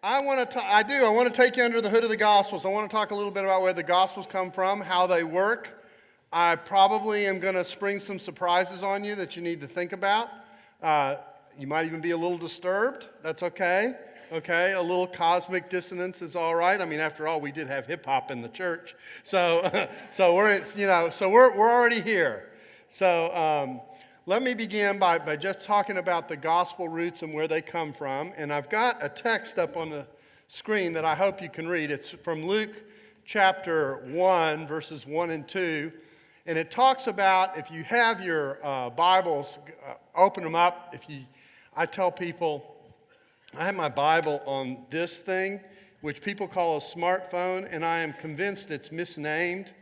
I want to take you under the hood of the Gospels. I want to talk a little bit about where the Gospels come from, how they work. I probably am going to spring some surprises on you that you need to think about. You might even be a little disturbed. That's okay. Okay, a little cosmic dissonance is all right. I mean, after all, we did have hip hop in the church, so we're already here. So let me begin by just talking about the gospel roots and where they come from. And I've got a text up on the screen that I hope you can read. It's from Luke chapter 1, verses 1 and 2. And it talks about, if you have your Bibles, open them up. I tell people, I have my Bible on this thing, which people call a smartphone, and I am convinced it's misnamed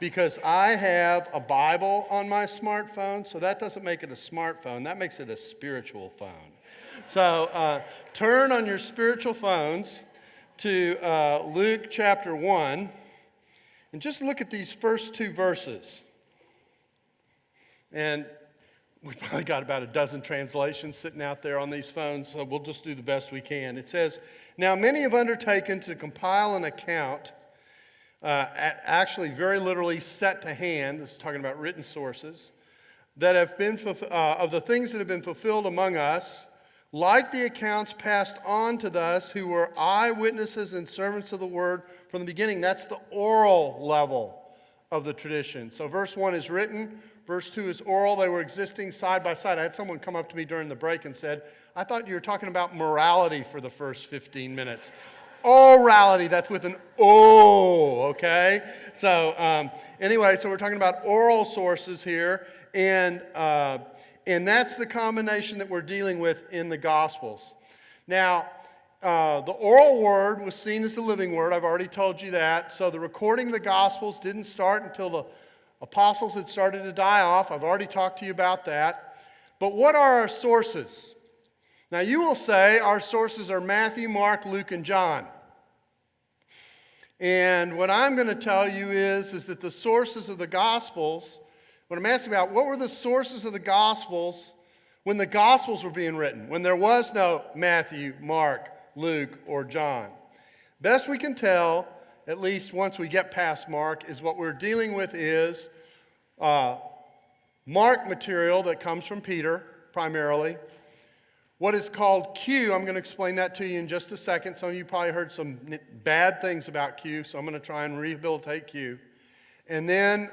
because I have a Bible on my smartphone, so that doesn't make it a smartphone. That makes it a spiritual phone. So turn on your spiritual phones to Luke chapter 1, and just look at these first two verses. And we've probably got about a dozen translations sitting out there on these phones, so we'll just do the best we can. It says, "Now many have undertaken to compile an account," actually very literally set to hand, this is talking about written sources, "that have been of the things that have been fulfilled among us, like the accounts passed on to us who were eyewitnesses and servants of the word from the beginning." That's the oral level of the tradition. So verse 1 is written, verse 2 is oral. They were existing side by side. I had someone come up to me during the break and said, "I thought you were talking about morality for the first 15 minutes. Orality, that's with an O, okay? So anyway, so we're talking about oral sources here, and that's the combination that we're dealing with in the Gospels. Now, the oral word was seen as the living word. I've already told you that. So the recording of the Gospels didn't start until the apostles had started to die off. I've already talked to you about that. But what are our sources? Now, you will say our sources are Matthew, Mark, Luke, and John. And what I'm going to tell you is that the sources of the Gospels, what I'm asking about, what were the sources of the Gospels when the Gospels were being written, when there was no Matthew, Mark, Luke, or John? Best we can tell, at least once we get past Mark, is what we're dealing with is Mark material that comes from Peter, primarily. What is called Q, I'm going to explain that to you in just a second. Some of you probably heard some bad things about Q, so I'm going to try and rehabilitate Q. And then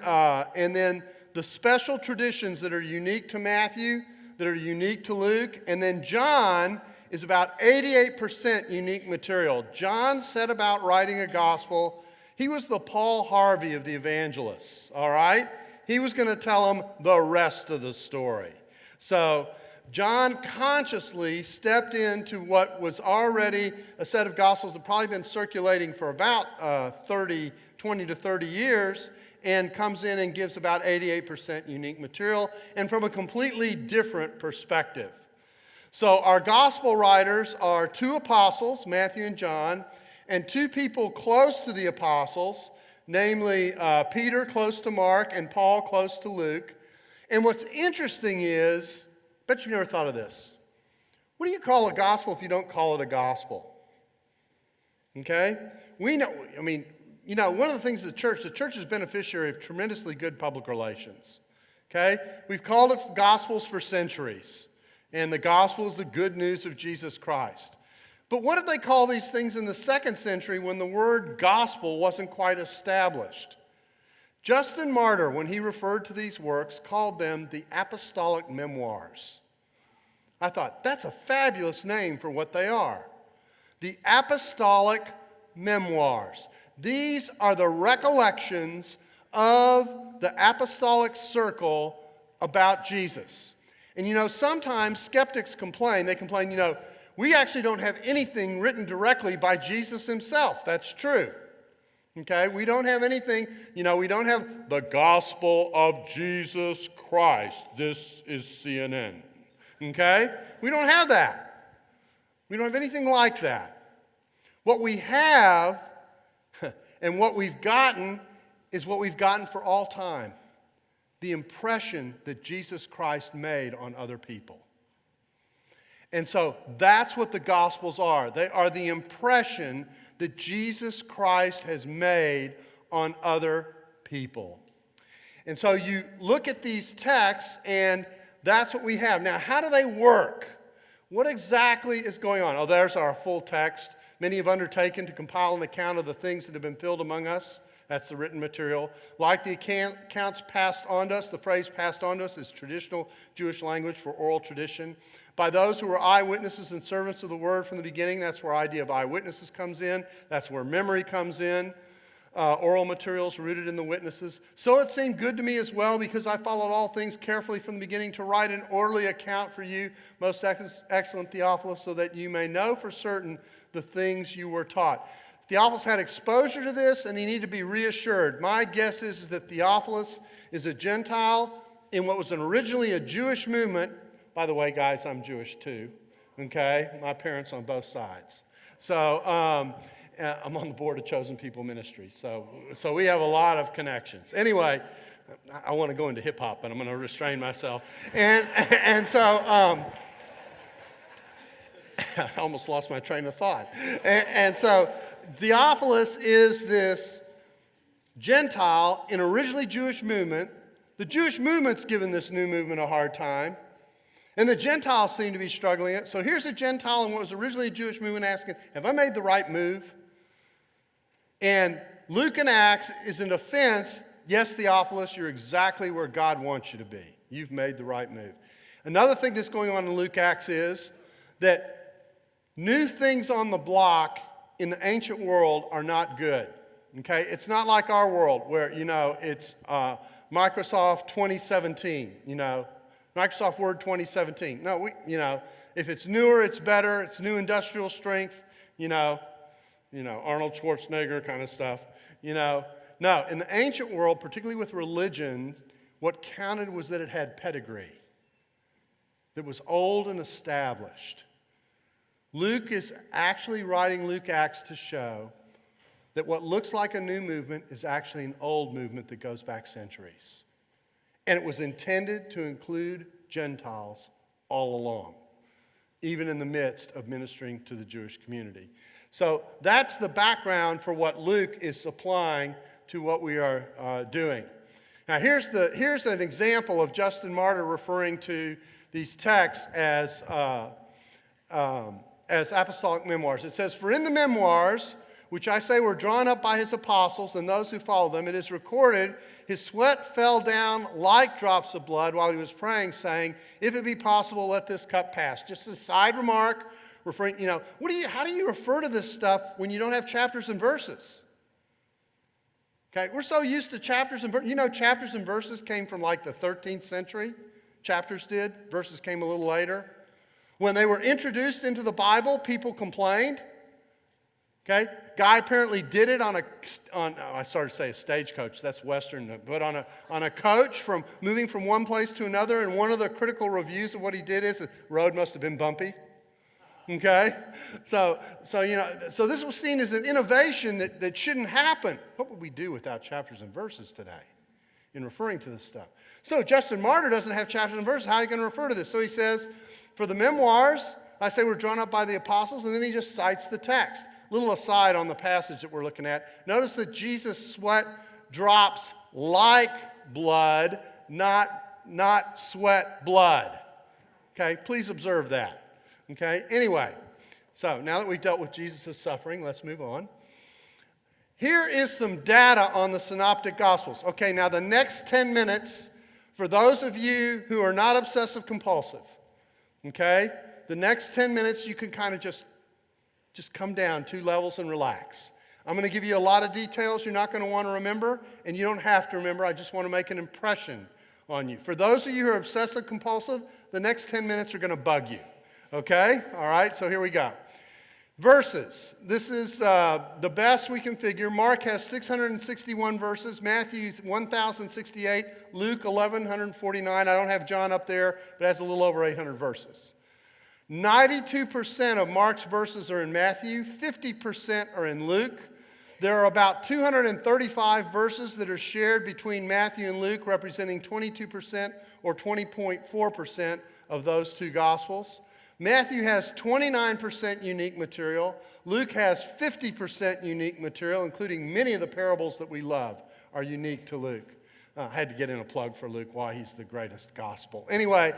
the special traditions that are unique to Matthew, that are unique to Luke, and then John is about 88% unique material. John set about writing a gospel. He was the Paul Harvey of the evangelists, all right? He was going to tell them the rest of the story. So John consciously stepped into what was already a set of gospels that had probably been circulating for about 20 to 30 years, and comes in and gives about 88% unique material, and from a completely different perspective. So our gospel writers are two apostles, Matthew and John, and two people close to the apostles, namely Peter close to Mark and Paul close to Luke. And what's interesting is, I bet you've never thought of this. What do you call a gospel if you don't call it a gospel? Okay? We know, one of the things of the church is beneficiary of tremendously good public relations. Okay? We've called it gospels for centuries. And the gospel is the good news of Jesus Christ. But what did they call these things in the 2nd century when the word gospel wasn't quite established? Justin Martyr, when he referred to these works, called them the apostolic memoirs. I thought, that's a fabulous name for what they are. The apostolic memoirs. These are the recollections of the apostolic circle about Jesus. And sometimes skeptics complain. They complain, we actually don't have anything written directly by Jesus himself. That's true. Okay? We don't have anything, we don't have the gospel of Jesus Christ. This is CNN. Okay? We don't have that. We don't have anything like that. What we have and what we've gotten is what we've gotten for all time. The impression that Jesus Christ made on other people. And so that's what the Gospels are. They are the impression that Jesus Christ has made on other people. And so you look at these texts, and that's what we have. Now, how do they work? What exactly is going on? Oh, there's our full text. Many have undertaken to compile an account of the things that have been filled among us. That's the written material. Like the accounts passed on to us, the phrase passed on to us is traditional Jewish language for oral tradition. By those who were eyewitnesses and servants of the word from the beginning, that's where idea of eyewitnesses comes in. That's where memory comes in. Oral materials rooted in the witnesses. So it seemed good to me as well, because I followed all things carefully from the beginning to write an orderly account for you, most excellent Theophilus, so that you may know for certain the things you were taught. Theophilus had exposure to this, and he needed to be reassured. My guess is that Theophilus is a Gentile in what was originally a Jewish movement. By the way, guys, I'm Jewish too, okay? My parents on both sides. So I'm on the board of Chosen People Ministry, so we have a lot of connections. Anyway, I want to go into hip-hop, but I'm going to restrain myself. And so I almost lost my train of thought. And so Theophilus is this Gentile in originally Jewish movement. The Jewish movement's given this new movement a hard time, and the Gentiles seem to be struggling it. So here's a Gentile in what was originally a Jewish movement asking, have I made the right move? And Luke and Acts is an offense. Yes, Theophilus, you're exactly where God wants you to be. You've made the right move. Another thing that's going on in Luke Acts is that new things on the block in the ancient world are not good. Okay? It's not like our world where, it's Microsoft 2017, Microsoft Word 2017. No, if it's newer, it's better. It's new industrial strength, Arnold Schwarzenegger kind of stuff. No, in the ancient world, particularly with religion, what counted was that it had pedigree, that was old and established. Luke is actually writing Luke Acts to show that what looks like a new movement is actually an old movement that goes back centuries. And it was intended to include Gentiles all along, even in the midst of ministering to the Jewish community. So that's the background for what Luke is supplying to what we are doing. Now here's an example of Justin Martyr referring to these texts as apostolic memoirs. It says, "For in the memoirs, which I say were drawn up by his apostles and those who followed them, it is recorded, his sweat fell down like drops of blood while he was praying, saying, if it be possible, let this cup pass." Just a side remark, referring, how do you refer to this stuff when you don't have chapters and verses? Okay, we're so used to chapters and verses. Chapters and verses came from like the 13th century. Chapters did. Verses came a little later. When they were introduced into the Bible, people complained. Okay, guy apparently did it on I started to say a stagecoach. That's Western, but on a coach from moving from one place to another. And one of the critical reviews of what he did is the road must have been bumpy. Okay, so this was seen as an innovation that shouldn't happen. What would we do without chapters and verses today in referring to this stuff? So Justin Martyr doesn't have chapters and verses. How are you going to refer to this? So he says, for the memoirs, I say were drawn up by the apostles, and then he just cites the text. Little aside on the passage that we're looking at. Notice that Jesus' sweat drops like blood, not sweat blood. Okay, please observe that. Okay, anyway, so now that we've dealt with Jesus' suffering, let's move on. Here is some data on the Synoptic Gospels. Okay, now the next 10 minutes, for those of you who are not obsessive compulsive, okay, the next 10 minutes you can kind of just come down 2 levels and relax. I'm going to give you a lot of details you're not going to want to remember, and you don't have to remember. I just want to make an impression on you. For those of you who are obsessive compulsive, the next 10 minutes are going to bug you. Okay? All right, so here we go. Verses. This is the best we can figure. Mark has 661 verses. Matthew 1,068. Luke 1,149. I don't have John up there, but it has a little over 800 verses. 92% of Mark's verses are in Matthew. 50% are in Luke. There are about 235 verses that are shared between Matthew and Luke, representing 22% or 20.4% of those 2 Gospels. Matthew has 29% unique material. Luke has 50% unique material, including many of the parables that we love are unique to Luke. I had to get in a plug for Luke, why he's the greatest gospel. Anyway,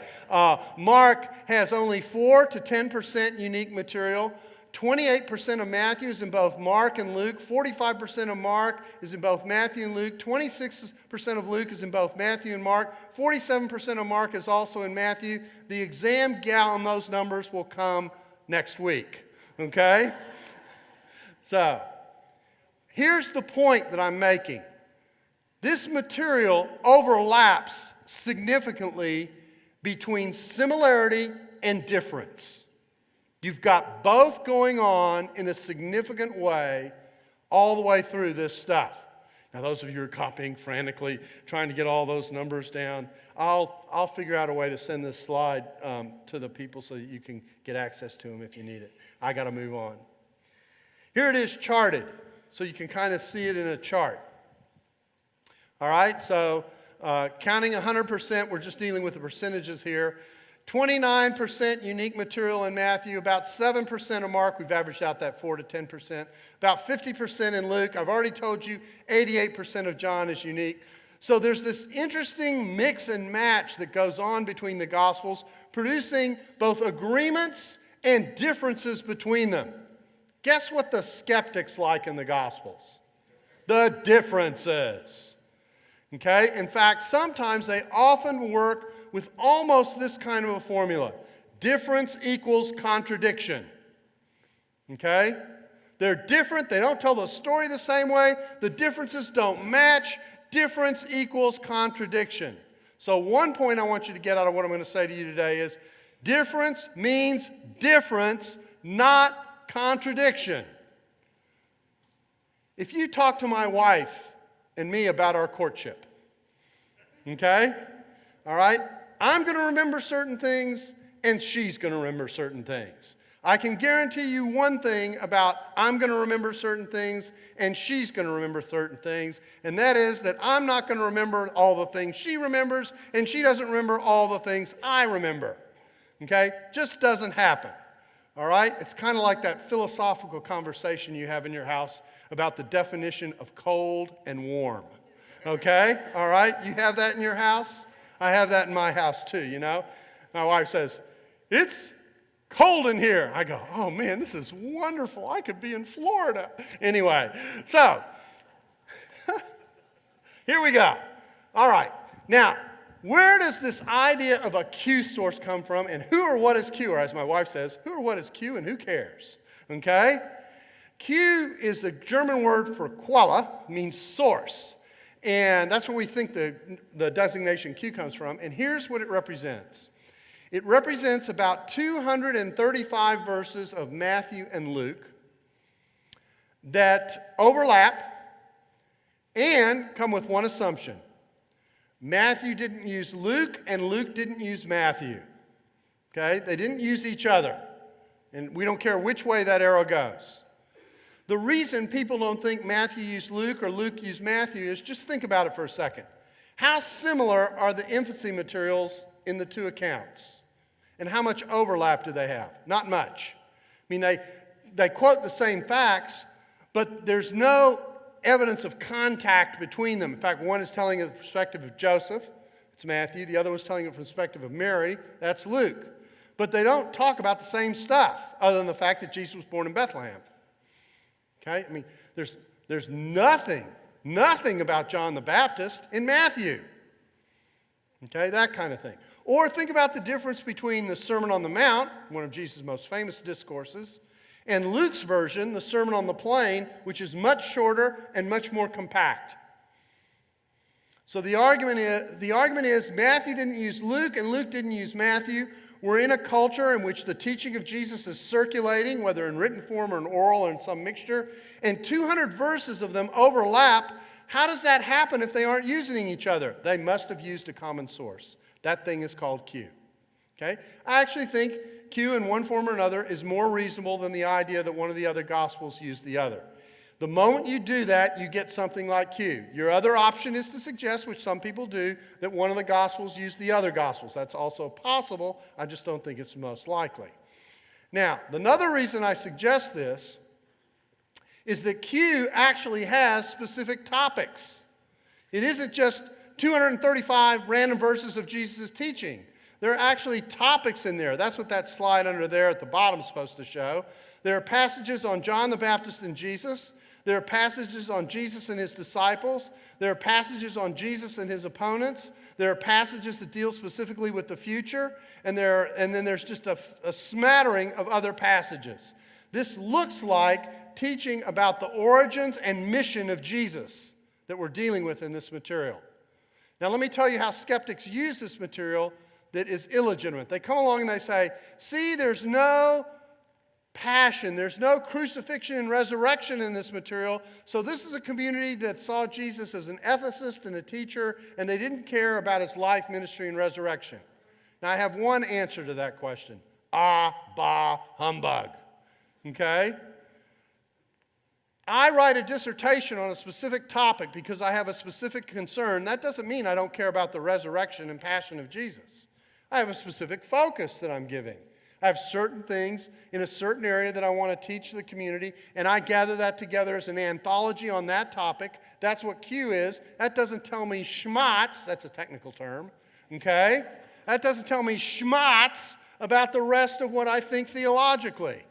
Mark has only 4 to 10% unique material. 28% of Matthew is in both Mark and Luke. 45% of Mark is in both Matthew and Luke. 26% of Luke is in both Matthew and Mark. 47% of Mark is also in Matthew. The exam gal on those numbers will come next week. Okay? So, here's the point that I'm making. This material overlaps significantly between similarity and difference. You've got both going on in a significant way all the way through this stuff. Now, those of you who are copying frantically, trying to get all those numbers down, I'll figure out a way to send this slide to the people so that you can get access to them if you need it. I got to move on. Here it is charted, so you can kind of see it in a chart. All right, so counting 100%, we're just dealing with the percentages here. 29% unique material in Matthew, about 7% of Mark. We've averaged out that 4 to 10%. About 50% in Luke. I've already told you 88% of John is unique. So there's this interesting mix and match that goes on between the Gospels, producing both agreements and differences between them. Guess what the skeptics like in the Gospels? The differences. Okay? In fact, sometimes they often work with almost this kind of a formula. Difference equals contradiction. Okay? They're different. They don't tell the story the same way. The differences don't match. Difference equals contradiction. So one point I want you to get out of what I'm going to say to you today is difference means difference, not contradiction. If you talk to my wife and me about our courtship, okay? All right? I'm going to remember certain things, and she's going to remember certain things. I can guarantee you one thing about I'm going to remember certain things, and she's going to remember certain things, and that is that I'm not going to remember all the things she remembers, and she doesn't remember all the things I remember. Okay? Just doesn't happen. All right? It's kind of like that philosophical conversation you have in your house about the definition of cold and warm. Okay? All right? You have that in your house? I have that in my house too, you know? My wife says, "It's cold in here." I go, "Oh man, this is wonderful. I could be in Florida." Anyway, so here we go. All right. Now, where does this idea of a Q source come from, and who or what is Q? Or as my wife says, who or what is Q and who cares? Okay? Q is the German word for Quelle, means source. And that's where we think the designation Q comes from. And here's what it represents. It represents about 235 verses of Matthew and Luke that overlap and come with one assumption. Matthew didn't use Luke, and Luke didn't use Matthew. Okay? They didn't use each other. And we don't care which way that arrow goes. The reason people don't think Matthew used Luke or Luke used Matthew is just think about it for a second. How similar are the infancy materials in the two accounts? And how much overlap do they have? Not much. I mean, they quote the same facts, but there's no evidence of contact between them. In fact, one is telling it from the perspective of Joseph, it's Matthew. The other one's telling it from the perspective of Mary, that's Luke. But they don't talk about the same stuff, other than the fact that Jesus was born in Bethlehem. Okay? I mean, there's nothing about John the Baptist in Matthew. Okay? That kind of thing. Or think about the difference between the Sermon on the Mount, one of Jesus' most famous discourses, and Luke's version, the Sermon on the Plain, which is much shorter and much more compact. So the argument is Matthew didn't use Luke and Luke didn't use Matthew. We're in a culture in which the teaching of Jesus is circulating, whether in written form or in oral or in some mixture, and 200 verses of them overlap. How does that happen if they aren't using each other? They must have used a common source. That thing is called Q. Okay? I actually think Q in one form or another is more reasonable than the idea that one of the other Gospels used the other. The moment you do that, you get something like Q. Your other option is to suggest, which some people do, that one of the Gospels used the other Gospels. That's also possible. I just don't think it's most likely. Now, another reason I suggest this is that Q actually has specific topics. It isn't just 235 random verses of Jesus' teaching. There are actually topics in there. That's what that slide under there at the bottom is supposed to show. There are passages on John the Baptist and Jesus. There are passages on Jesus and his disciples. There are passages on Jesus and his opponents. There are passages that deal specifically with the future. And then there's just a smattering of other passages. This looks like teaching about the origins and mission of Jesus that we're dealing with in this material. Now let me tell you how skeptics use this material that is illegitimate. They come along and they say, see, there's no passion, there's no crucifixion and resurrection in this material, so this is a community that saw Jesus as an ethicist and a teacher, and they didn't care about his life, ministry, and resurrection. Now I have one answer to that question. Bah, humbug. Okay? I write a dissertation on a specific topic because I have a specific concern. That doesn't mean I don't care about the resurrection and passion of Jesus. I have a specific focus that I'm giving. I have certain things in a certain area that I want to teach the community, and I gather that together as an anthology on that topic. That's what Q is. That doesn't tell me schmatz, that's a technical term, okay? That doesn't tell me schmatz about the rest of what I think theologically.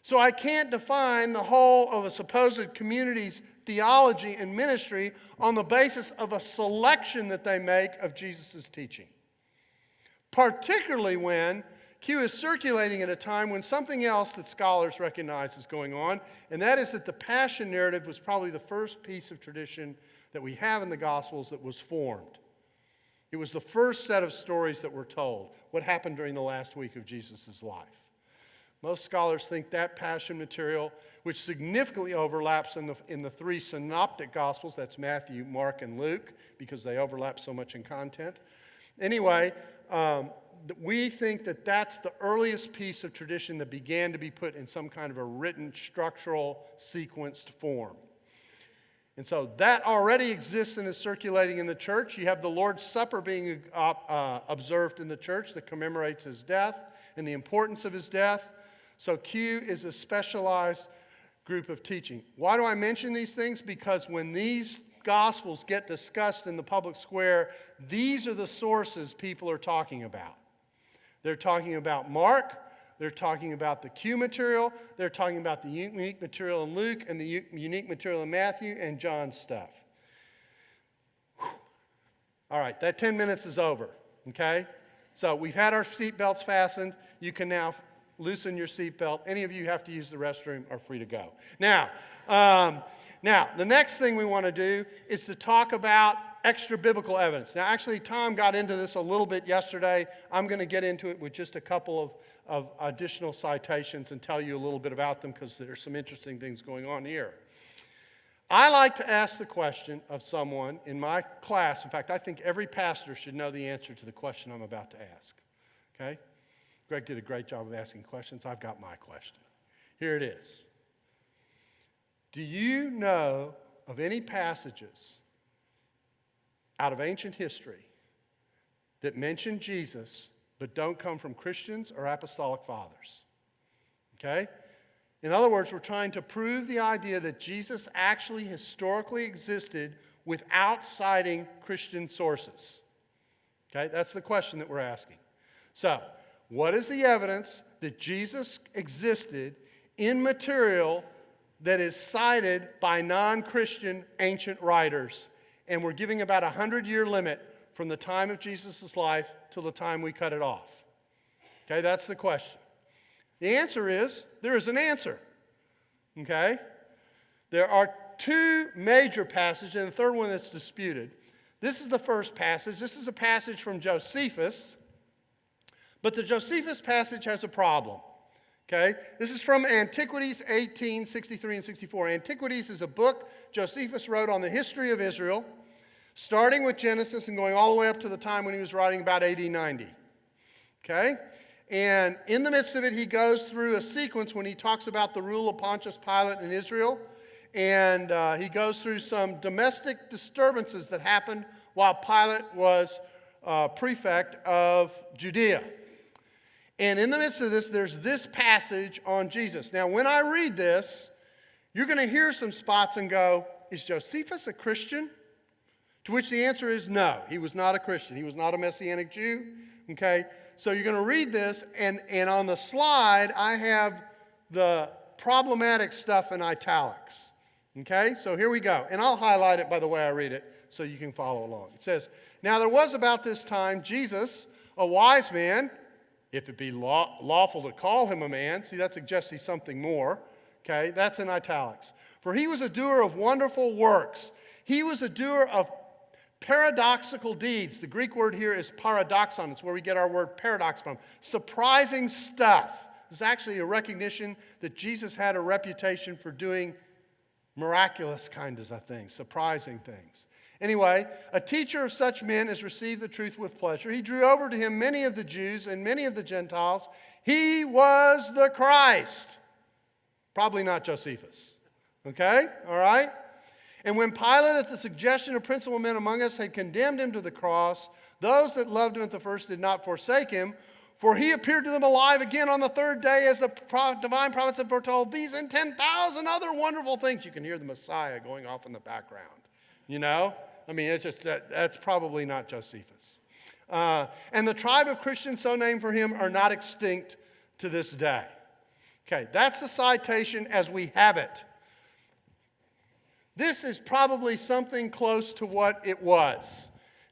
So I can't define the whole of a supposed community's theology and ministry on the basis of a selection that they make of Jesus' teaching. Particularly when Q is circulating at a time when something else that scholars recognize is going on, and that is that the Passion narrative was probably the first piece of tradition that we have in the Gospels that was formed. It was the first set of stories that were told, what happened during the last week of Jesus' life. Most scholars think that Passion material, which significantly overlaps in the three synoptic Gospels, that's Matthew, Mark, and Luke, because they overlap so much in content. Anyway, we think that that's the earliest piece of tradition that began to be put in some kind of a written, structural, sequenced form. And so that already exists and is circulating in the church. You have the Lord's Supper being observed in the church that commemorates his death and the importance of his death. So Q is a specialized group of teaching. Why do I mention these things? Because when these Gospels get discussed in the public square, these are the sources people are talking about. They're talking about Mark, they're talking about the Q material, they're talking about the unique material in Luke and the unique material in Matthew and John's stuff. Whew. All right, that 10 minutes is over, okay? So we've had our seatbelts fastened. You can now loosen your seatbelt. Any of you have to use the restroom are free to go. Now, the next thing we want to do is to talk about extra biblical evidence. Now, actually, Tom got into this a little bit yesterday. I'm going to get into it with just a couple of additional citations and tell you a little bit about them because there's some interesting things going on here. I like to ask the question of someone in my class. In fact, I think every pastor should know the answer to the question I'm about to ask. Okay? Greg did a great job of asking questions. I've got my question. Here it is. Do you know of any passages out of ancient history that mention Jesus but don't come from Christians or apostolic fathers? Okay? In other words, we're trying to prove the idea that Jesus actually historically existed without citing Christian sources. Okay? That's the question that we're asking. So, what is the evidence that Jesus existed in material that is cited by non-Christian ancient writers? And we're giving about a 100-year limit from the time of Jesus' life till the time we cut it off. Okay, that's the question. The answer is, there is an answer. Okay? There are two major passages, and the third one that's disputed. This is the first passage. This is a passage from Josephus. But the Josephus passage has a problem. Okay? This is from Antiquities 18, 63 and 64. Antiquities is a book Josephus wrote on the history of Israel, starting with Genesis and going all the way up to the time when he was writing about AD 90. Okay? And in the midst of it, he goes through a sequence when he talks about the rule of Pontius Pilate in Israel. And he goes through some domestic disturbances that happened while Pilate was prefect of Judea. And in the midst of this, there's this passage on Jesus. Now, when I read this, you're going to hear some spots and go, is Josephus a Christian? To which the answer is no. He was not a Christian. He was not a Messianic Jew. Okay? So you're going to read this, and on the slide, I have the problematic stuff in italics. Okay? So here we go. And I'll highlight it by the way I read it so you can follow along. It says, now there was about this time Jesus, a wise man, if it be lawful to call him a man. See, that suggests he's something more. Okay? That's in italics. For he was a doer of wonderful works. He was a doer of paradoxical deeds. The Greek word here is paradoxon. It's where we get our word paradox from. Surprising stuff. This is actually a recognition that Jesus had a reputation for doing miraculous kinds of things, surprising things. Anyway, a teacher of such men has received the truth with pleasure. He drew over to him many of the Jews and many of the Gentiles. He was the Christ. Probably not Josephus. Okay? All right? And when Pilate, at the suggestion of principal men among us, had condemned him to the cross, those that loved him at the first did not forsake him, for he appeared to them alive again on the third day, as the divine prophets had foretold, these and 10,000 other wonderful things. You can hear the Messiah going off in the background. You know? I mean, it's just that's probably not Josephus. And the tribe of Christians so named for him are not extinct to this day. Okay, that's the citation as we have it. This is probably something close to what it was.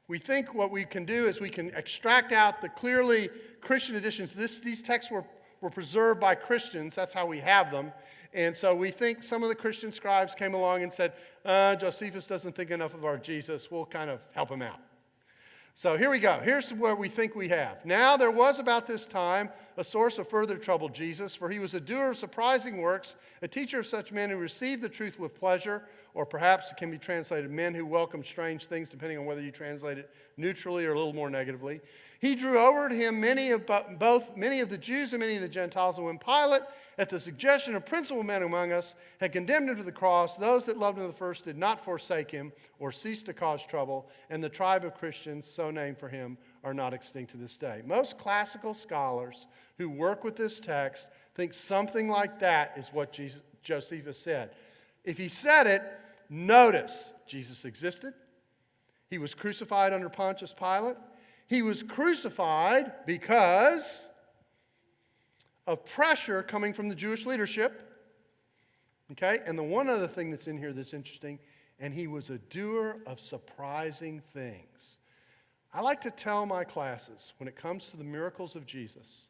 We think what we can do is we can extract out the clearly Christian editions. These texts were preserved by Christians. That's how we have them. And so we think some of the Christian scribes came along and said, Josephus doesn't think enough of our Jesus. We'll kind of help him out. So here we go. Here's what we think we have. Now there was about this time a source of further trouble Jesus, for he was a doer of surprising works, a teacher of such men who received the truth with pleasure, or perhaps it can be translated men who welcome strange things, depending on whether you translate it neutrally or a little more negatively. He drew over to him many of the Jews and many of the Gentiles, and when Pilate, at the suggestion of principal men among us, had condemned him to the cross, those that loved him at the first did not forsake him or cease to cause trouble, and the tribe of Christians, so named for him, are not extinct to this day. Most classical scholars who work with this text think something like that is what Josephus said. If he said it, notice Jesus existed. He was crucified under Pontius Pilate. He was crucified because of pressure coming from the Jewish leadership. Okay? And the one other thing that's in here that's interesting, and he was a doer of surprising things. I like to tell my classes, when it comes to the miracles of Jesus,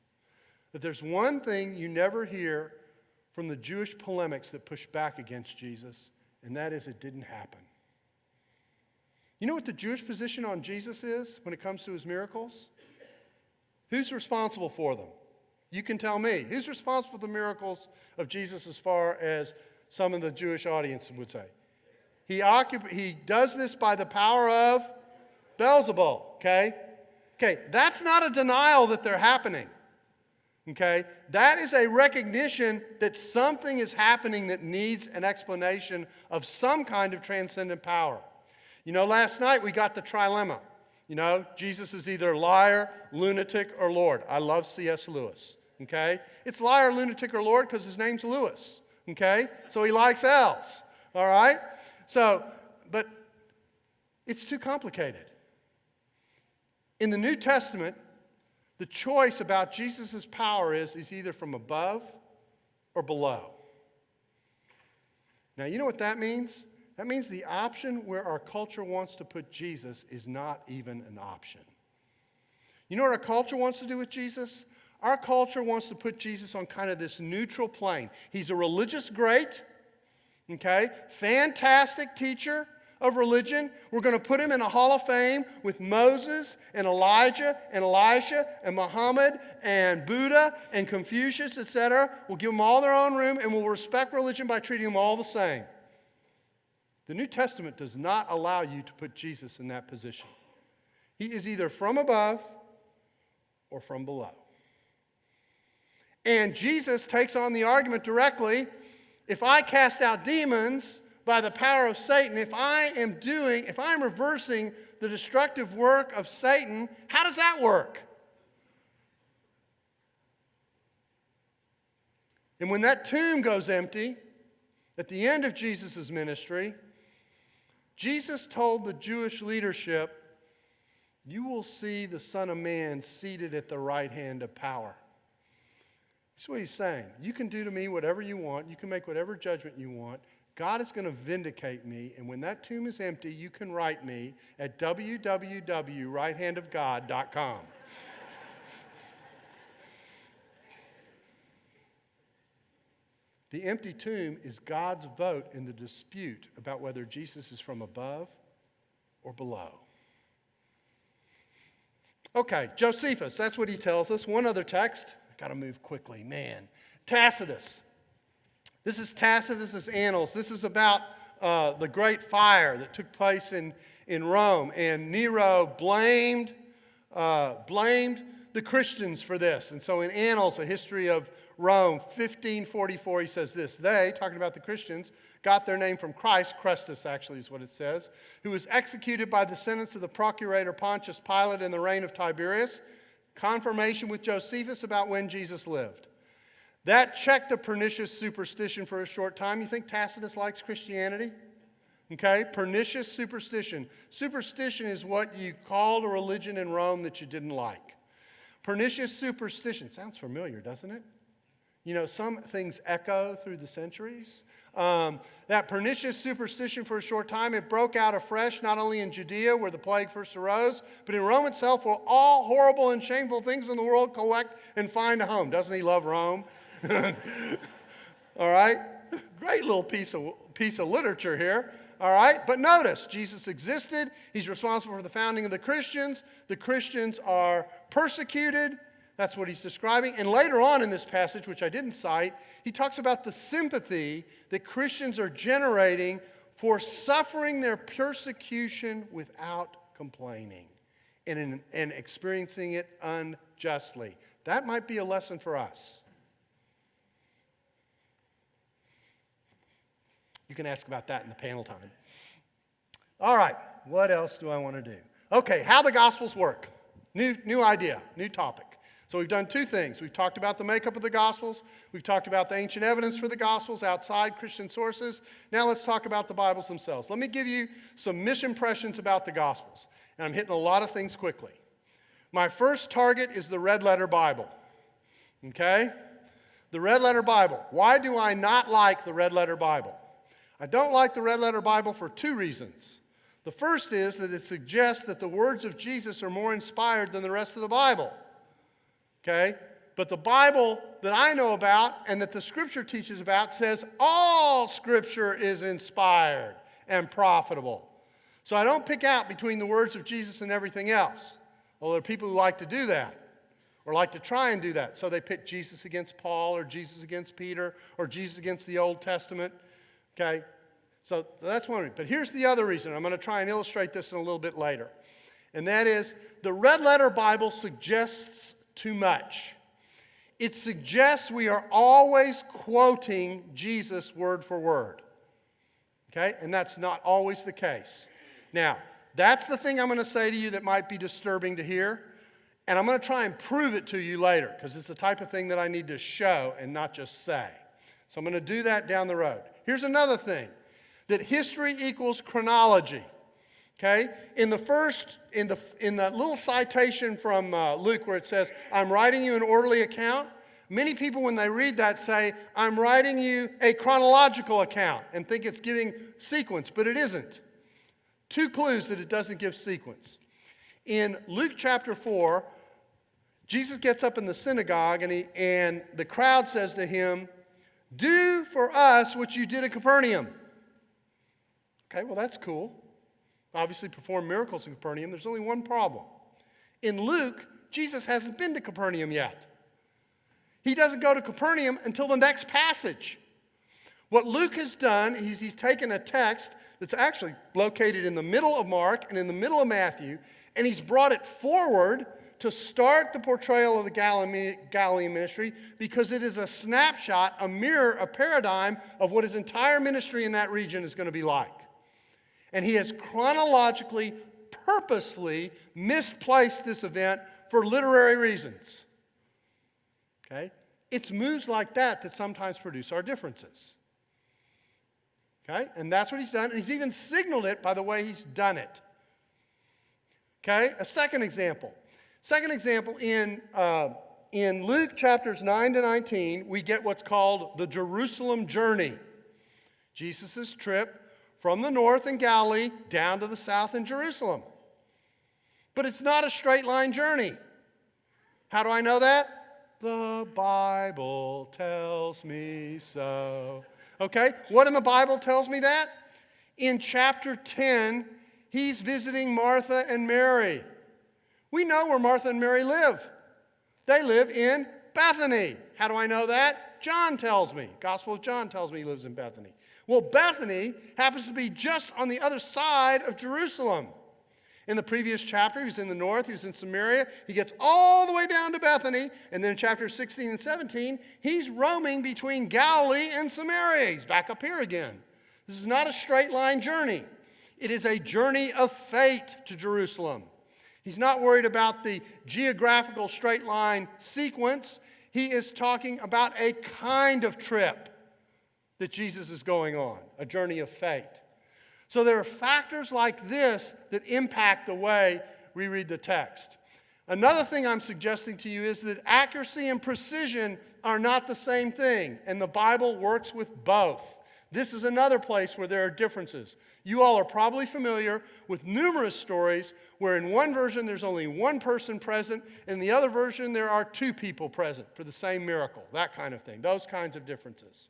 that there's one thing you never hear from the Jewish polemics that push back against Jesus, and that is it didn't happen. You know what the Jewish position on Jesus is when it comes to his miracles? Who's responsible for them? You can tell me. Who's responsible for the miracles of Jesus as far as some of the Jewish audience would say? He does this by the power of Beelzebul, okay? Okay, that's not a denial that they're happening. Okay? That is a recognition that something is happening that needs an explanation of some kind of transcendent power. You know, last night we got the trilemma. You know, Jesus is either liar, lunatic, or Lord. I love C.S. Lewis. Okay? It's liar, lunatic, or Lord because his name's Lewis. Okay? So he likes L's. All right? So, but it's too complicated. In the New Testament, the choice about Jesus' power is either from above or below. Now, you know what that means? That means the option where our culture wants to put Jesus is not even an option. You know what our culture wants to do with Jesus? Our culture wants to put Jesus on kind of this neutral plane. He's a religious great, okay, fantastic teacher of religion. We're going to put him in a hall of fame with Moses and Elijah and Elisha and Muhammad and Buddha and Confucius, etc. We'll give them all their own room and we'll respect religion by treating them all the same. The New Testament does not allow you to put Jesus in that position. He is either from above or from below. And Jesus takes on the argument directly, if I cast out demons by the power of Satan, if I'm reversing the destructive work of Satan, how does that work? And when that tomb goes empty, at the end of Jesus' ministry, Jesus told the Jewish leadership, you will see the Son of Man seated at the right hand of power. That's what he's saying. You can do to me whatever you want. You can make whatever judgment you want. God is going to vindicate me. And when that tomb is empty, you can write me at www.righthandofgod.com. The empty tomb is God's vote in the dispute about whether Jesus is from above or below. Okay, Josephus, that's what he tells us. One other text. I got to move quickly, man. Tacitus. This is Tacitus' Annals. This is about the great fire that took place in Rome. And Nero blamed the Christians for this. And so in Annals, a history of Rome, 1544, he says this. They, talking about the Christians, got their name from Christ, Christus actually is what it says, who was executed by the sentence of the procurator Pontius Pilate in the reign of Tiberius. Confirmation with Josephus about when Jesus lived. That checked the pernicious superstition for a short time. You think Tacitus likes Christianity? Okay, pernicious superstition. Superstition is what you called a religion in Rome that you didn't like. Pernicious superstition. Sounds familiar, doesn't it? You know, some things echo through the centuries. That pernicious superstition for a short time, it broke out afresh, not only in Judea, where the plague first arose, but in Rome itself, where all horrible and shameful things in the world collect and find a home. Doesn't he love Rome? All right? Great little piece of literature here. All right? But notice, Jesus existed. He's responsible for the founding of the Christians. The Christians are persecuted. That's what he's describing. And later on in this passage, which I didn't cite, he talks about the sympathy that Christians are generating for suffering their persecution without complaining and experiencing it unjustly. That might be a lesson for us. You can ask about that in the panel time. All right, what else do I want to do? Okay, how the Gospels work. New idea, new topic. So we've done two things. We've talked about the makeup of the Gospels. We've talked about the ancient evidence for the Gospels outside Christian sources. Now let's talk about the Bibles themselves. Let me give you some misimpressions about the Gospels. And I'm hitting a lot of things quickly. My first target is the red letter Bible. Okay? The red letter Bible. Why do I not like the red letter Bible? I don't like the red letter Bible for two reasons. The first is that it suggests that the words of Jesus are more inspired than the rest of the Bible. Okay? But the Bible that I know about and that the Scripture teaches about says all Scripture is inspired and profitable. So I don't pick out between the words of Jesus and everything else. Well, there are people who like to do that or like to try and do that. So they pit Jesus against Paul or Jesus against Peter or Jesus against the Old Testament. Okay? So that's one reason. But here's the other reason. I'm going to try and illustrate this in a little bit later. And that is the red letter Bible suggests too much. It suggests we are always quoting Jesus word for word. Okay? And that's not always the case. Now, that's the thing I'm going to say to you that might be disturbing to hear. And I'm going to try and prove it to you later because it's the type of thing that I need to show and not just say. So I'm going to do that down the road. Here's another thing. That history equals chronology. Okay? In the little citation from Luke where it says, I'm writing you an orderly account, many people when they read that say, I'm writing you a chronological account and think it's giving sequence, but it isn't. Two clues that it doesn't give sequence. In Luke chapter 4, Jesus gets up in the synagogue and the crowd says to him, do for us what you did at Capernaum. Okay, well that's cool. Obviously performed miracles in Capernaum. There's only one problem. In Luke, Jesus hasn't been to Capernaum yet. He doesn't go to Capernaum until the next passage. What Luke has done is he's taken a text that's actually located in the middle of Mark and in the middle of Matthew, and he's brought it forward to start the portrayal of the Galilean ministry because it is a snapshot, a mirror, a paradigm of what his entire ministry in that region is going to be like. And he has chronologically, purposely misplaced this event for literary reasons. Okay? It's moves like that that sometimes produce our differences. Okay? And that's what he's done. And he's even signaled it by the way he's done it. Okay? A second example. In Luke chapters 9 to 19, we get what's called the Jerusalem journey. Jesus' trip from the north in Galilee down to the south in Jerusalem. But it's not a straight line journey. How do I know that? The Bible tells me so. Okay, what in the Bible tells me that? In chapter 10, he's visiting Martha and Mary. We know where Martha and Mary live. They live in Bethany. How do I know that? John tells me. Gospel of John tells me he lives in Bethany. Well, Bethany happens to be just on the other side of Jerusalem. In the previous chapter, he was in the north, he was in Samaria. He gets all the way down to Bethany. And then in chapter 16 and 17, he's roaming between Galilee and Samaria. He's back up here again. This is not a straight line journey. It is a journey of fate to Jerusalem. He's not worried about the geographical straight line sequence. He is talking about a kind of trip that Jesus is going on, a journey of fate. So there are factors like this that impact the way we read the text. Another thing I'm suggesting to you is that accuracy and precision are not the same thing, and the Bible works with both. This is another place where there are differences. You all are probably familiar with numerous stories where in one version there's only one person present, in the other version there are two people present for the same miracle, that kind of thing, those kinds of differences.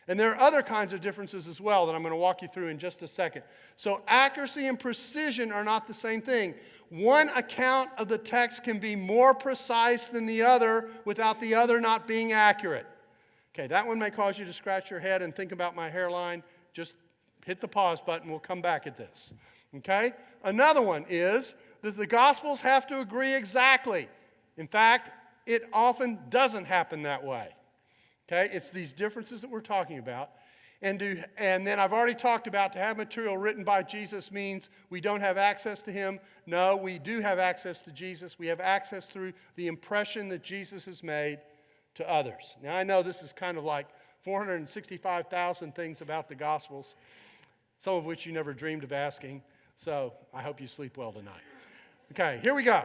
And there are other kinds of differences as well that I'm going to walk you through in just a second. So accuracy and precision are not the same thing. One account of the text can be more precise than the other without the other not being accurate. Okay, that one may cause you to scratch your head and think about my hairline. Just hit the pause button. We'll come back at this. Okay? Another one is that the Gospels have to agree exactly. In fact, it often doesn't happen that way. Okay, it's these differences that we're talking about. And then I've already talked about to have material written by Jesus means we don't have access to him. No, we do have access to Jesus. We have access through the impression that Jesus has made to others. Now, I know this is kind of like 465,000 things about the Gospels, some of which you never dreamed of asking. So I hope you sleep well tonight. Okay, here we go.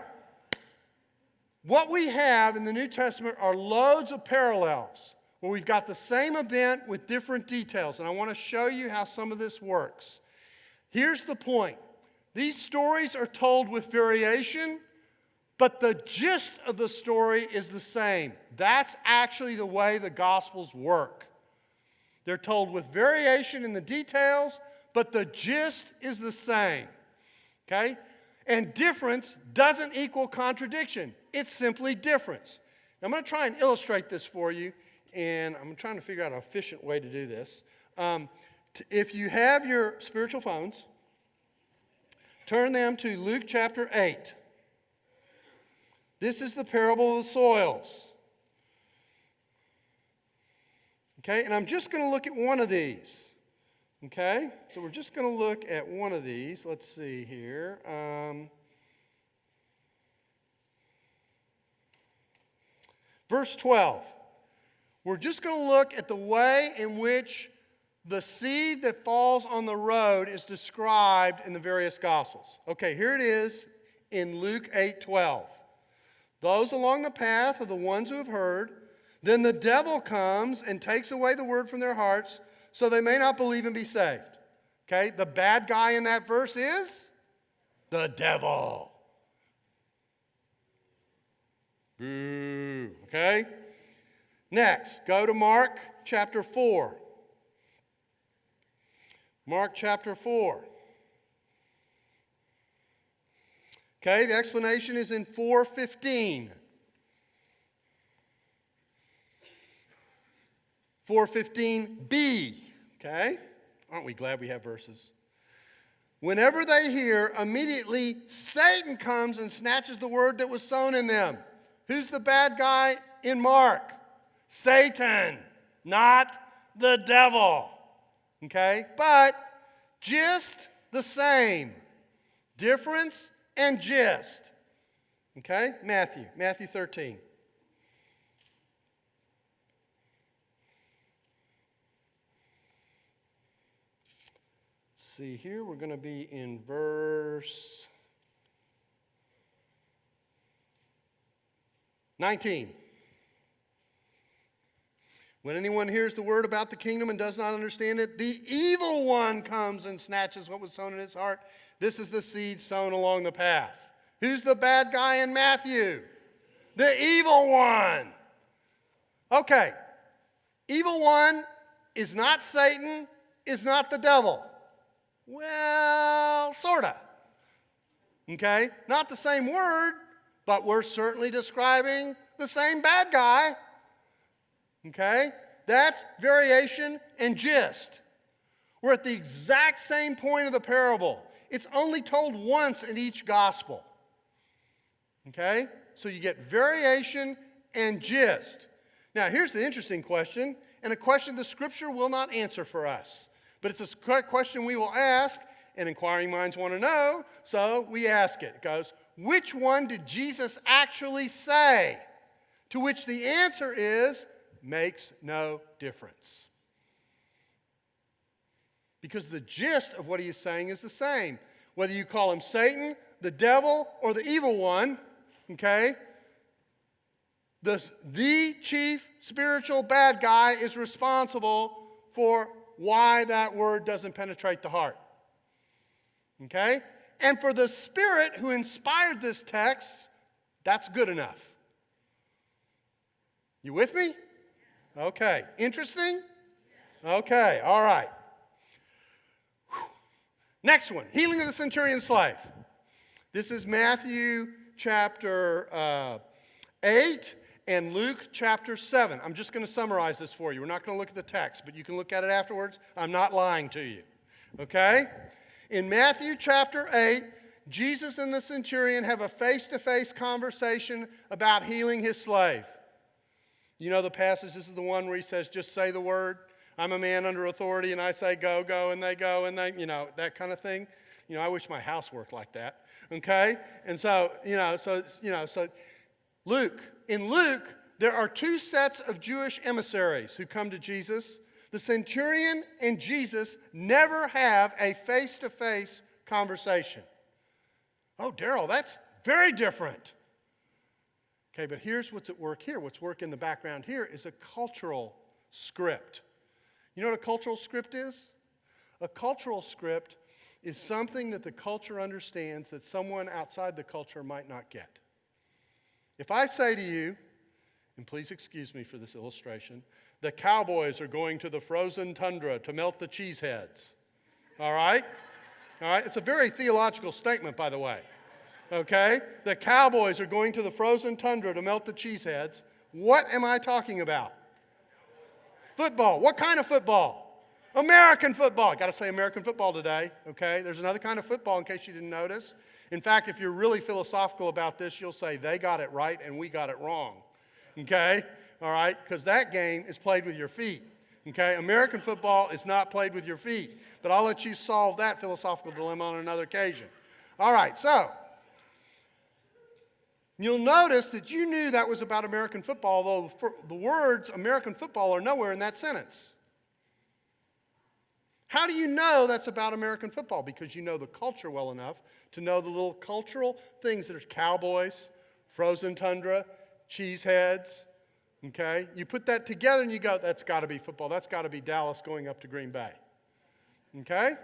What we have in the New Testament are loads of parallels, where we've got the same event with different details. And I want to show you how some of this works. Here's the point. These stories are told with variation, but the gist of the story is the same. That's actually the way the Gospels work. They're told with variation in the details, but the gist is the same. Okay? And difference doesn't equal contradiction. It's simply difference. Now, I'm going to try and illustrate this for you. And I'm trying to figure out an efficient way to do this. If you have your spiritual phones, turn them to Luke chapter 8. This is the parable of the soils. Okay, and I'm just going to look at one of these. Okay, so we're just going to look at one of these. Let's see here. Verse 12. We're just going to look at the way in which the seed that falls on the road is described in the various Gospels. Okay, here it is in Luke 8:12. Those along the path are the ones who have heard. Then the devil comes and takes away the word from their hearts, so they may not believe and be saved. Okay, the bad guy in that verse is the devil. Boo. Okay? Next, go to Mark chapter 4. Mark chapter 4. Okay, the explanation is in 4:15. 4:15b. Okay? Aren't we glad we have verses? Whenever they hear, immediately Satan comes and snatches the word that was sown in them. Who's the bad guy in Mark? Satan, not the devil. Okay? But just the same. Difference and gist. Okay? Matthew 13. see here. We're going to be in verse 19. When anyone hears the word about the kingdom and does not understand it, the evil one comes and snatches what was sown in his heart. This is the seed sown along the path. Who's the bad guy in Matthew? The evil one. Okay. Evil one is not Satan, is not the devil. Well, sort of. Okay? Not the same word, but we're certainly describing the same bad guy. Okay? That's variation and gist. We're at the exact same point of the parable. It's only told once in each gospel. Okay? So you get variation and gist. Now, here's the interesting question, and a question the Scripture will not answer for us. But it's a question we will ask, and inquiring minds want to know, so we ask it. It goes, which one did Jesus actually say? To which the answer is, makes no difference. Because the gist of what he is saying is the same. Whether you call him Satan, the devil, or the evil one, okay? The chief spiritual bad guy is responsible for why that word doesn't penetrate the heart. Okay? And for the Spirit who inspired this text, that's good enough. You with me? Okay. Interesting? Okay. All right. Next one. Healing of the centurion's slave. This is Matthew chapter 8 and Luke chapter 7. I'm just going to summarize this for you. We're not going to look at the text, but you can look at it afterwards. I'm not lying to you. Okay? In Matthew chapter 8, Jesus and the centurion have a face-to-face conversation about healing his slave. You know the passage, this is the one where he says, just say the word. I'm a man under authority, and I say go, go, and they go, and they, that kind of thing. I wish my house worked like that. Okay? And so, in Luke, there are two sets of Jewish emissaries who come to Jesus. The centurion and Jesus never have a face-to-face conversation. Oh, Darrell, that's very different. Okay, but here's what's at work here. What's work in the background here is a cultural script. You know what a cultural script is? A cultural script is something that the culture understands that someone outside the culture might not get. If I say to you, and please excuse me for this illustration, the cowboys are going to the frozen tundra to melt the cheeseheads. All right? All right? It's a very theological statement, by the way. Okay? The cowboys are going to the frozen tundra to melt the cheeseheads. What am I talking about? Football. What kind of football? American football. Got to say American football today. Okay? There's another kind of football in case you didn't notice. In fact, if you're really philosophical about this, you'll say they got it right and we got it wrong. Okay? All right? Because that game is played with your feet. Okay? American football is not played with your feet. But I'll let you solve that philosophical dilemma on another occasion. All right, so you'll notice that you knew that was about American football, although the words American football are nowhere in that sentence. How do you know that's about American football? Because you know the culture well enough to know the little cultural things that are cowboys, frozen tundra, cheeseheads. Okay? You put that together and you go, that's got to be football. That's got to be Dallas going up to Green Bay. Okay?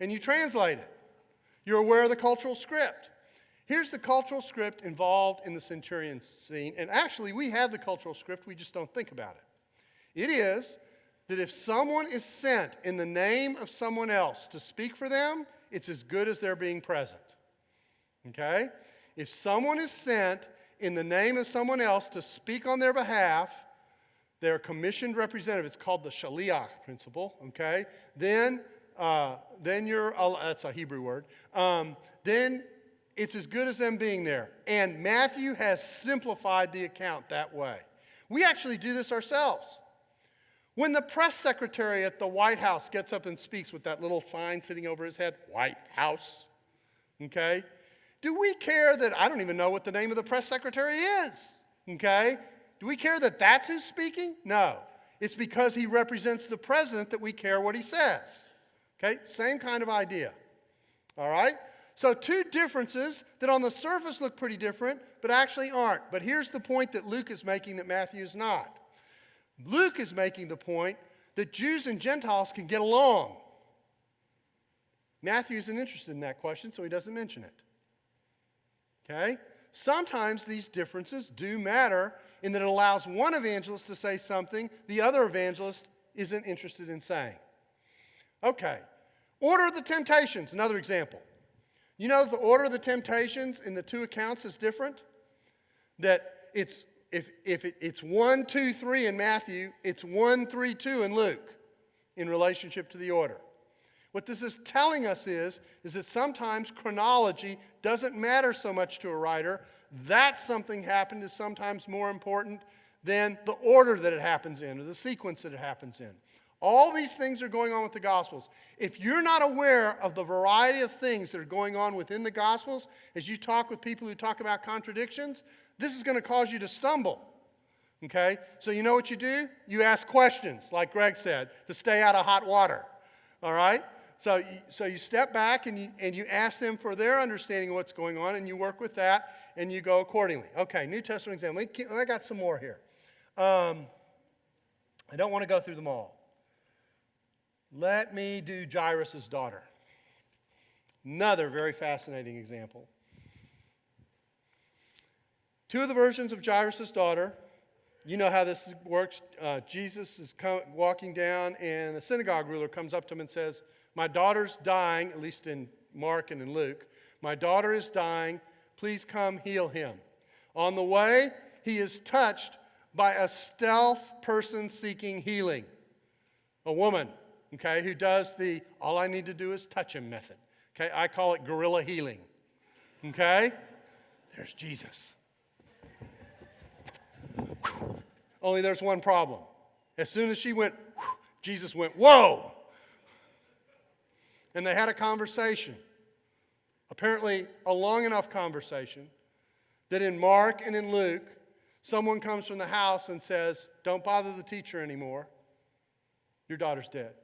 And you translate it. You're aware of the cultural script. Here's the cultural script involved in the centurion scene. And actually, we have the cultural script. We just don't think about it. It is that if someone is sent in the name of someone else to speak for them, it's as good as their being present. Okay? If someone is sent in the name of someone else to speak on their behalf, they're commissioned representative. It's called the shaliach principle. Okay? Then you're, that's a Hebrew word. Then it's as good as them being there. And Matthew has simplified the account that way. We actually do this ourselves. When the press secretary at the White House gets up and speaks with that little sign sitting over his head, White House, okay? Do we care that, I don't even know what the name of the press secretary is, okay? Do we care that that's who's speaking? No. It's because he represents the president that we care what he says, Okay, same kind of idea. All right? So two differences that on the surface look pretty different, but actually aren't. But here's the point that Luke is making that Matthew is not. Luke is making the point that Jews and Gentiles can get along. Matthew isn't interested in that question, so he doesn't mention it. Okay? Sometimes these differences do matter in that it allows one evangelist to say something the other evangelist isn't interested in saying. Okay. Order of the temptations, another example. You know the order of the temptations in the two accounts is different? That it's it's 1, 2, 3 in Matthew, it's 1, 3, 2 in Luke in relationship to the order. What this is telling us is that sometimes chronology doesn't matter so much to a writer. That something happened is sometimes more important than the order that it happens in or the sequence that it happens in. All these things are going on with the Gospels. If you're not aware of the variety of things that are going on within the Gospels, as you talk with people who talk about contradictions, this is going to cause you to stumble. Okay? So you know what you do? You ask questions, like Greg said, to stay out of hot water. All right? So you step back and you ask them for their understanding of what's going on, and you work with that, and you go accordingly. Okay, New Testament example. I got some more here. I don't want to go through them all. Let me do Jairus' daughter. Another very fascinating example. Two of the versions of Jairus' daughter. You know how this works. Jesus is walking down, and the synagogue ruler comes up to him and says, "My daughter's dying," at least in Mark and in Luke. "My daughter is dying. Please come heal him." On the way, he is touched by a stealth person seeking healing. A woman, okay, who does the all I need to do is touch him method. Okay, I call it guerrilla healing. Okay? There's Jesus. Only there's one problem. As soon as she went, Jesus went, "Whoa!" And they had a conversation. Apparently a long enough conversation that in Mark and in Luke, someone comes from the house and says, "Don't bother the teacher anymore. Your daughter's dead."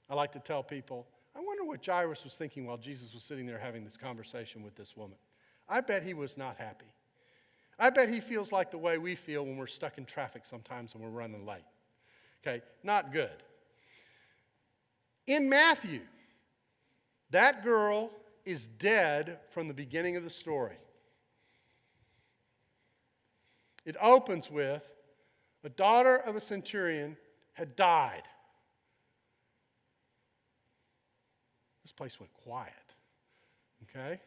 I like to tell people, I wonder what Jairus was thinking while Jesus was sitting there having this conversation with this woman. I bet he was not happy. I bet he feels like the way we feel when we're stuck in traffic sometimes and we're running late. Okay, not good. In Matthew, that girl is dead from the beginning of the story. It opens with a daughter of a centurion had died. This place went quiet. Okay?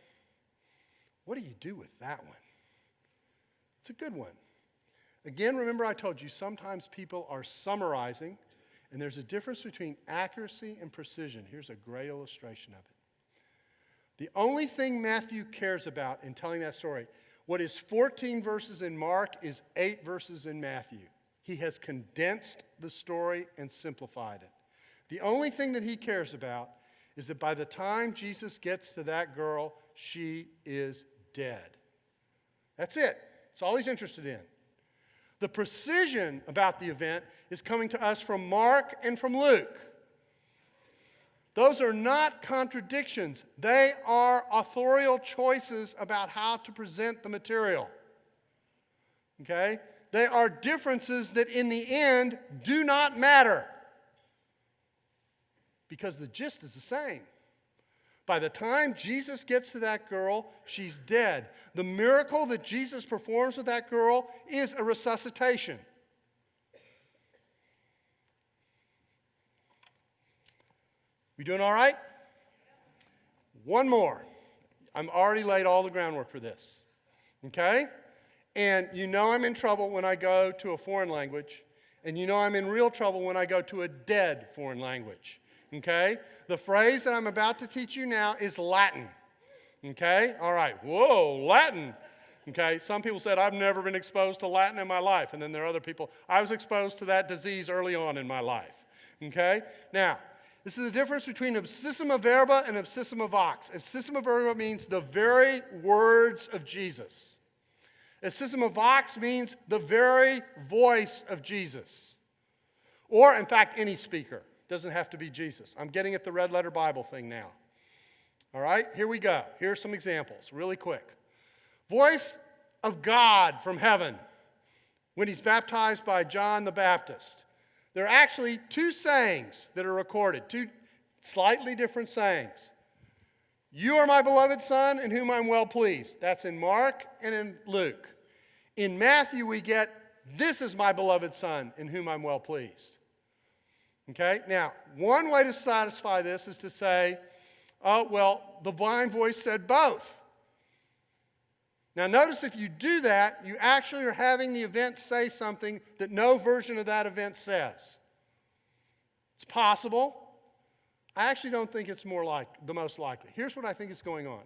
What do you do with that one? It's a good one. Again, remember I told you sometimes people are summarizing, and there's a difference between accuracy and precision. Here's a great illustration of it. The only thing Matthew cares about in telling that story, what is 14 verses in Mark is 8 verses in Matthew. He has condensed the story and simplified it. The only thing that he cares about is that by the time Jesus gets to that girl, she is dead. That's it. That's all he's interested in. The precision about the event is coming to us from Mark and from Luke. Those are not contradictions. They are authorial choices about how to present the material. Okay? They are differences that in the end do not matter. Because the gist is the same. By the time Jesus gets to that girl, she's dead. The miracle that Jesus performs with that girl is a resuscitation. We doing all right? One more. I'm already laid all the groundwork for this. Okay? And you know I'm in trouble when I go to a foreign language. And you know I'm in real trouble when I go to a dead foreign language. Okay? The phrase that I'm about to teach you now is Latin. Okay? All right. Whoa, Latin. Okay? Some people said, I've never been exposed to Latin in my life. And then there are other people, I was exposed to that disease early on in my life. Okay? Now, this is the difference between absissima verba and absissima vox. Absissima verba means the very words of Jesus. Absissima vox means the very voice of Jesus. Or, in fact, any speaker. Doesn't have to be Jesus. I'm getting at the red letter Bible thing now. All right, here we go. Here are some examples, really quick. Voice of God from heaven when he's baptized by John the Baptist. There are actually two sayings that are recorded, two slightly different sayings. You are my beloved Son, in whom I'm well pleased. That's in Mark and in Luke. In Matthew, we get, this is my beloved Son, in whom I'm well pleased. Okay? Now, one way to satisfy this is to say, oh, well, the divine voice said both. Now, notice if you do that, you actually are having the event say something that no version of that event says. It's possible. I actually don't think it's the most likely. Here's what I think is going on.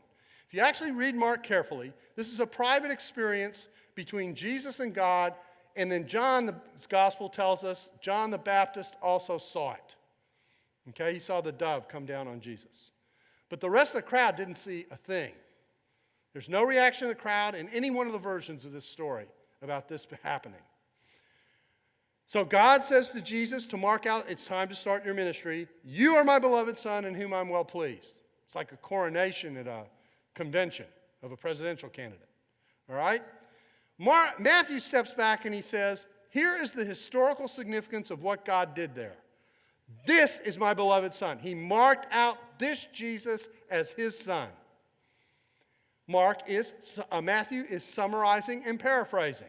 If you actually read Mark carefully, this is a private experience between Jesus and God, and then John's gospel tells us John the Baptist also saw it. Okay, he saw the dove come down on Jesus. But the rest of the crowd didn't see a thing. There's no reaction of the crowd in any one of the versions of this story about this happening. So God says to Jesus to mark out, it's time to start your ministry. You are my beloved Son, in whom I'm well pleased. It's like a coronation at a convention of a presidential candidate. All right? Matthew steps back and he says, here is the historical significance of what God did there. This is my beloved Son. He marked out this Jesus as his Son. Matthew is summarizing and paraphrasing.